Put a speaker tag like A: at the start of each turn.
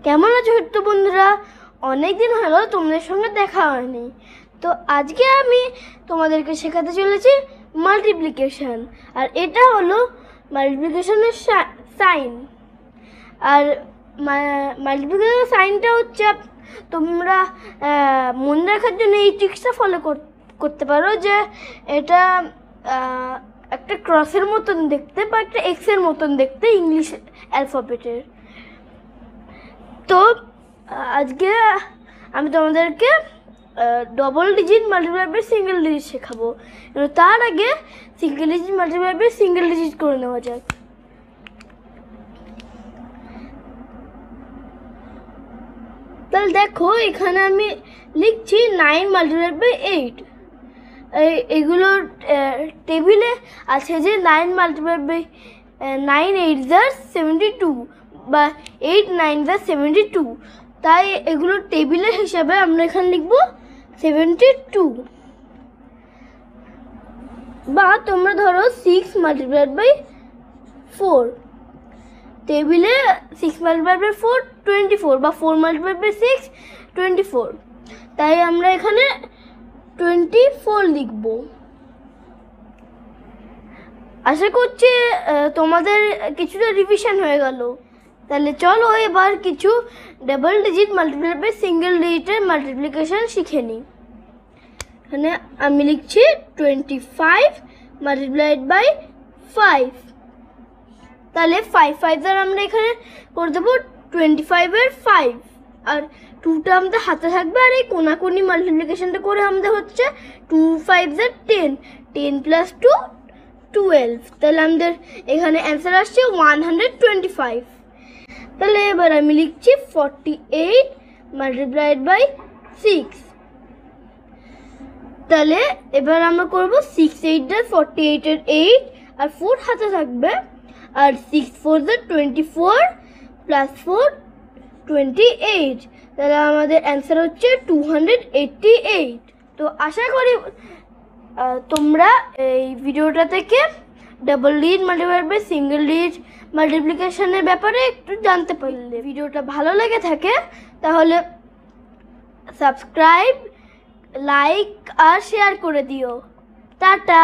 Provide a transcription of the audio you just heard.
A: কেমন আছো ছোট্ট বন্ধুরা? অনেক দিন হলো তোমাদের সঙ্গে দেখা হয়নি। তো আজকে আমি তোমাদেরকে শেখাতে চলেছি মাল্টিপ্লিকেশন। আর এটা হলো মাল্টিপ্লিকেশনের সাইন। আর মাল্টিপ্লিকেশনের সাইনটা হচ্ছে তোমরা মনে রাখার জন্য এই ট্রিক্সটা ফলো করতে পারো, যে এটা একটা ক্রসের মতন দেখতে বা একটা এক্সের মতন দেখতে ইংলিশ অ্যালফাবেটের। তো আজকে আমি তোমাদেরকে double digit multiply by single digit শেখাবো। তার আগে single digit multiply by single digit করে নেওয়া যাক। তাহলে দেখো, এখানে আমি লিখছি 9 মাল্টিপ্লাই বাই 8। এগুলোর টেবিলে আছে যে 9 মাল্টিপ্লাই বাই 9 8 = 72 বা 8 9 = 72। তাই এগুলোর টেবিলের হিসাবে আমরা এখানে লিখব 72। বা তোমরা ধরো 6 মাল্টিপ্লাইড বাই 4, টেবিলে 6 মাল্টিপ্লাইড বাই 4 24 বা 4 মাল্টিপ্লাইড বাই 6 24। তাই আমরা এখানে 24 লিখব। আশা করছি তোমাদের কিছুটা রিভিশন হয়ে গেল। তাহলে চলো এবার কিছু double digit multiply by single ডিজিটের মাল্টিপ্লিকেশন শিখে নিই। এখানে আমি লিখছি 25 মাল্টিপ্লাইড বাই 5। তাহলে 5 5 দ্বারা আমরা এখানে করে দেবো 25 এর 5, আর 2টা আমাদের হাতে থাকবে। আর এই কোনাকুনি মাল্টিপ্লিকেশনটা করে আমাদের হচ্ছে 2 5 = 10, 10 + 2 12। তাহলে আমাদের এখানে অ্যান্সার আসছে 125। তাহলে এবার আমি লিখছি 48 মাল্টিপ্লাইড বাই 6। তাহলে এবার আমরা করব 6 8 = 48 এর 8, আর 4 হাতে থাকবে। আর 6 4 = 24 + 4 28। তাহলে আমাদের অ্যান্সার হচ্ছে 288। তো আশা করি তোমরা এই ভিডিওটা থেকে double digit multiply by single digit মাল্টিপ্লিকেশনের ব্যাপারে একটু জানতে পারলে। ভিডিওটা ভালো লেগে থাকে তাহলে সাবস্ক্রাইব, লাইক আর শেয়ার করে দিও। টাটা।